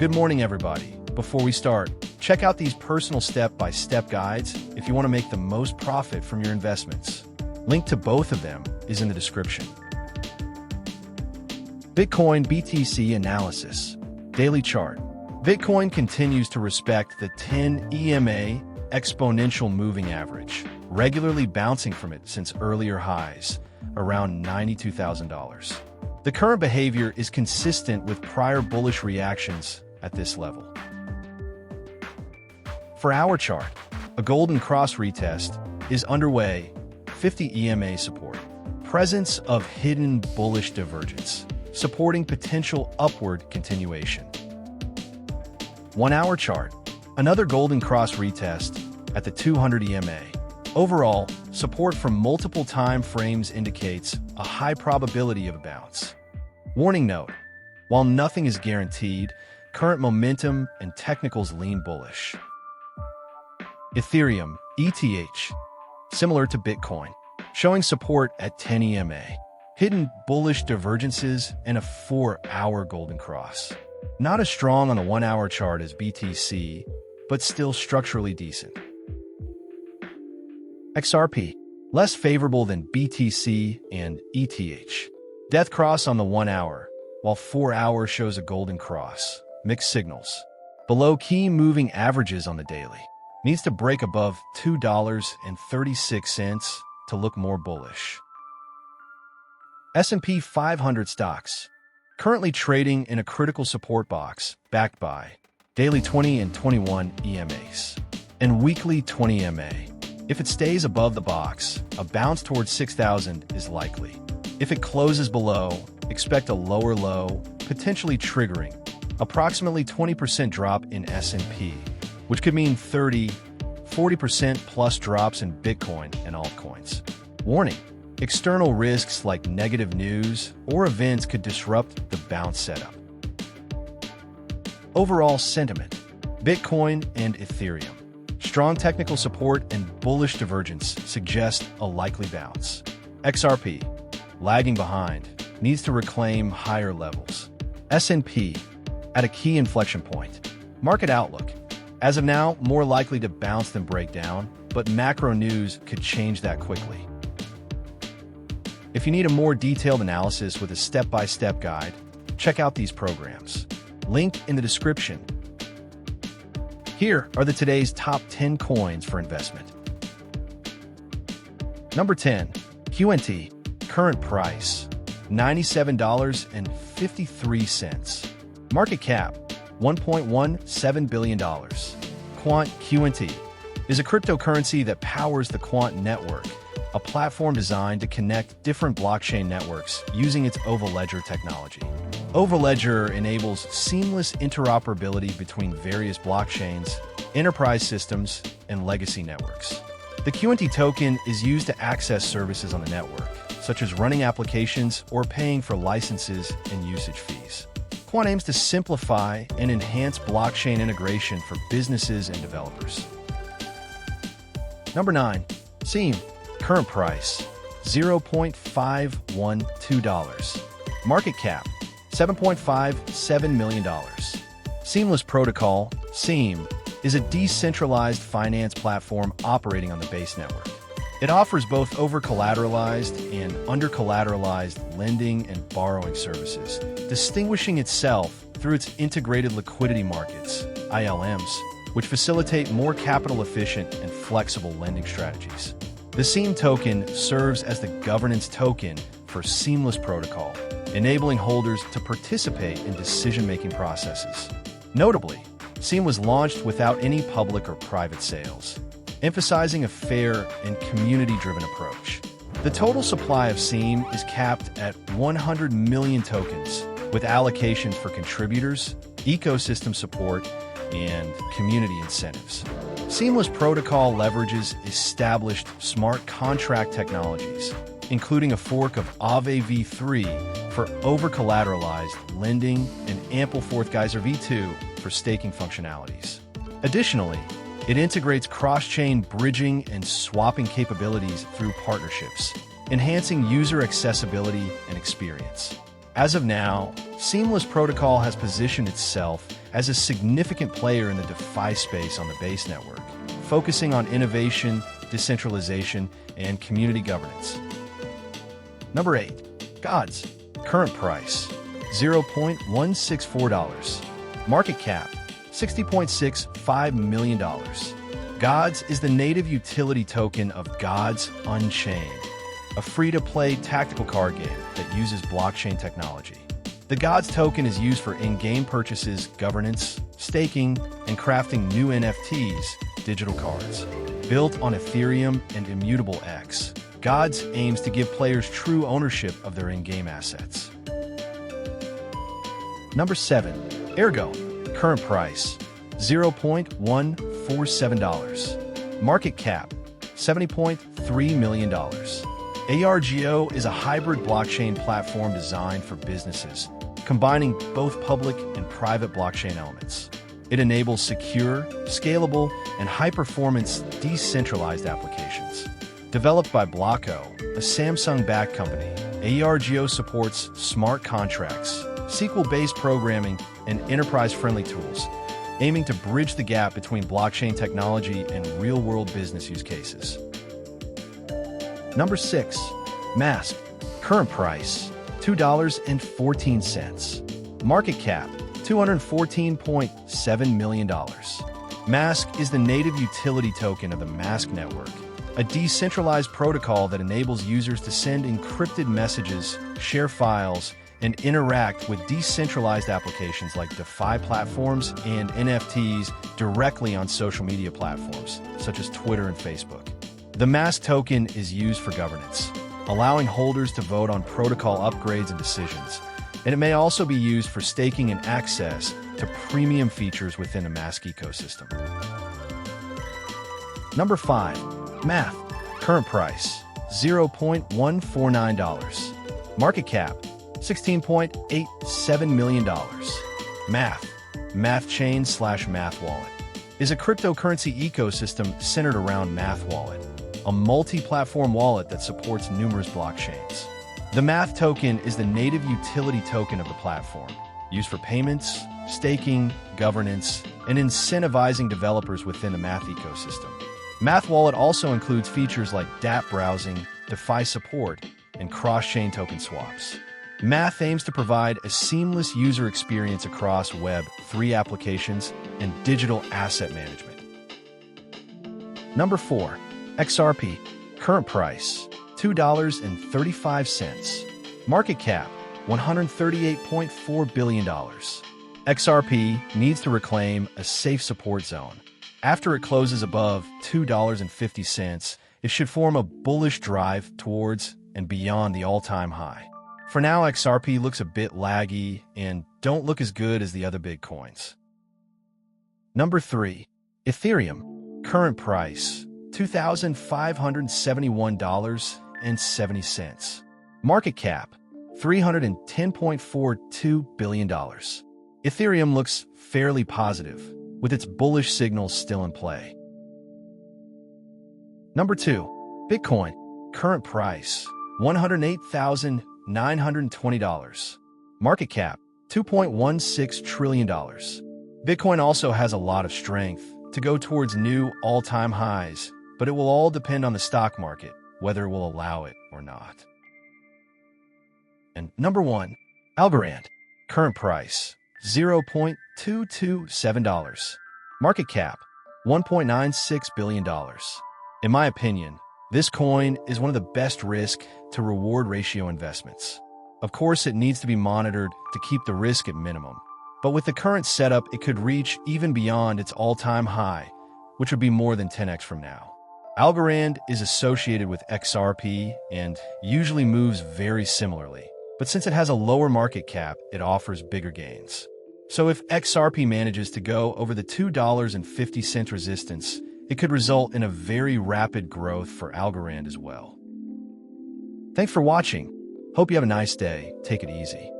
Good morning, everybody. Before we start, check out these personal step-by-step guides if you want to make the most profit from your investments. Link to both of them is in the description. Bitcoin BTC analysis. Daily chart. Bitcoin continues to respect the 10 EMA exponential moving average, regularly bouncing from it since earlier highs, around $92,000. The current behavior is consistent with prior bullish reactions at this level. For our chart, a golden cross retest is underway, 50 EMA support. Presence of hidden bullish divergence, supporting potential upward continuation. 1 hour chart, another golden cross retest at the 200 EMA. Overall, support from multiple time frames indicates a high probability of a bounce. Warning note, while nothing is guaranteed, current momentum and technicals lean bullish. Ethereum, ETH, similar to Bitcoin, showing support at 10 EMA. Hidden bullish divergences and a 4-hour golden cross. Not as strong on the 1 hour chart as BTC, but still structurally decent. XRP, less favorable than BTC and ETH. Death cross on the 1 hour, while 4 hour shows a golden cross. Mixed signals. Below key moving averages on the daily. Needs to break above $2.36 to look more bullish. S&P 500 stocks, currently trading in a critical support box backed by daily 20 and 21 EMAs and weekly 20 EMA. If it stays above the box, a bounce towards 6,000 is likely. If it closes below, expect a lower low, potentially triggering approximately 20% drop in S&P, which could mean 30–40% plus drops in Bitcoin and altcoins. Warning, external risks like negative news or events could disrupt the bounce setup. Overall sentiment, Bitcoin and Ethereum. Strong technical support and bullish divergence suggest a likely bounce. XRP, lagging behind, needs to reclaim higher levels. S&P, at a key inflection point. Market outlook, as of now, more likely to bounce than break down, but macro news could change that quickly. If you need a more detailed analysis with a step-by-step guide, check out these programs. Link in the description. Here are today's top 10 coins for investment. Number 10, QNT, current price, $97.53. Market cap, $1.17 billion. Quant QNT is a cryptocurrency that powers the Quant network, a platform designed to connect different blockchain networks using its Overledger technology. Overledger enables seamless interoperability between various blockchains, enterprise systems, and legacy networks. The QNT token is used to access services on the network, such as running applications or paying for licenses and usage fees. Quant aims to simplify and enhance blockchain integration for businesses and developers. Number 9, SEAM, current price, $0.512. Market cap, $7.57 million. Seamless Protocol, SEAM, is a decentralized finance platform operating on the Base network. It offers both over-collateralized and under-collateralized lending and borrowing services, distinguishing itself through its integrated liquidity markets, ILMs, which facilitate more capital-efficient and flexible lending strategies. The SEAM token serves as the governance token for Seamless Protocol, enabling holders to participate in decision-making processes. Notably, SEAM was launched without any public or private sales, emphasizing a fair and community-driven approach. The total supply of SEAM is capped at 100 million tokens, with allocation for contributors, ecosystem support, and community incentives. Seamless Protocol leverages established smart contract technologies, including a fork of Aave v3 for over-collateralized lending and Ample Geyser v2 for staking functionalities. Additionally, it integrates cross-chain bridging and swapping capabilities through partnerships, enhancing user accessibility and experience. As of now, Seamless Protocol has positioned itself as a significant player in the DeFi space on the Base network, focusing on innovation, decentralization, and community governance. Number 8. Gods. Current price, $0.164. Market cap, $60.65 million. Gods is the native utility token of Gods Unchained, a free-to-play tactical card game that uses blockchain technology. The Gods token is used for in-game purchases, governance, staking, and crafting new NFTs, digital cards. Built on Ethereum and Immutable X, Gods aims to give players true ownership of their in-game assets. Number 7. Ergo. Current price, $0.147. Market cap, $70.3 million. ARGO is a hybrid blockchain platform designed for businesses, combining both public and private blockchain elements. It enables secure, scalable, and high-performance decentralized applications. Developed by Blocko, a Samsung-backed company, ARGO supports smart contracts, SQL-based programming, and enterprise-friendly tools, aiming to bridge the gap between blockchain technology and real-world business use cases. Number 6. Mask. Current price, $2.14. Market cap, $214.7 million. Mask is the native utility token of the Mask network, a decentralized protocol that enables users to send encrypted messages, share files, and interact with decentralized applications like DeFi platforms and NFTs directly on social media platforms, such as Twitter and Facebook. The Mask token is used for governance, allowing holders to vote on protocol upgrades and decisions, and it may also be used for staking and access to premium features within the Mask ecosystem. Number 5. Math. Current price, $0.149. Market cap, $16.87 million. Math Chain/Math Wallet, is a cryptocurrency ecosystem centered around Math Wallet, a multi-platform wallet that supports numerous blockchains. The Math token is the native utility token of the platform, used for payments, staking, governance, and incentivizing developers within the Math ecosystem. Math Wallet also includes features like dApp browsing, DeFi support, and cross-chain token swaps. Math aims to provide a seamless user experience across Web3 applications and digital asset management. Number 4. XRP. Current price, $2.35. Market cap, $138.4 billion. XRP needs to reclaim a safe support zone. After it closes above $2.50, it should form a bullish drive towards and beyond the all-time high. For now, XRP looks a bit laggy and don't look as good as the other big coins. Number 3. Ethereum. Current price, $2,571.70. Market cap, $310.42 billion. Ethereum looks fairly positive, with its bullish signals still in play. Number 2. Bitcoin. Current price, $108,920. Market cap, $2.16 trillion. Bitcoin also has a lot of strength to go towards new all-time highs, but it will all depend on the stock market, whether it will allow it or not. And number 1. Algorand. Current price, $0.227. Market cap, $1.96 billion. In my opinion, this coin is one of the best risk-to-reward ratio investments. Of course, it needs to be monitored to keep the risk at minimum. But with the current setup, it could reach even beyond its all-time high, which would be more than 10x from now. Algorand is associated with XRP and usually moves very similarly. But since it has a lower market cap, it offers bigger gains. So if XRP manages to go over the $2.50 resistance, it could result in a very rapid growth for Algorand as well. Thanks for watching. Hope you have a nice day. Take it easy.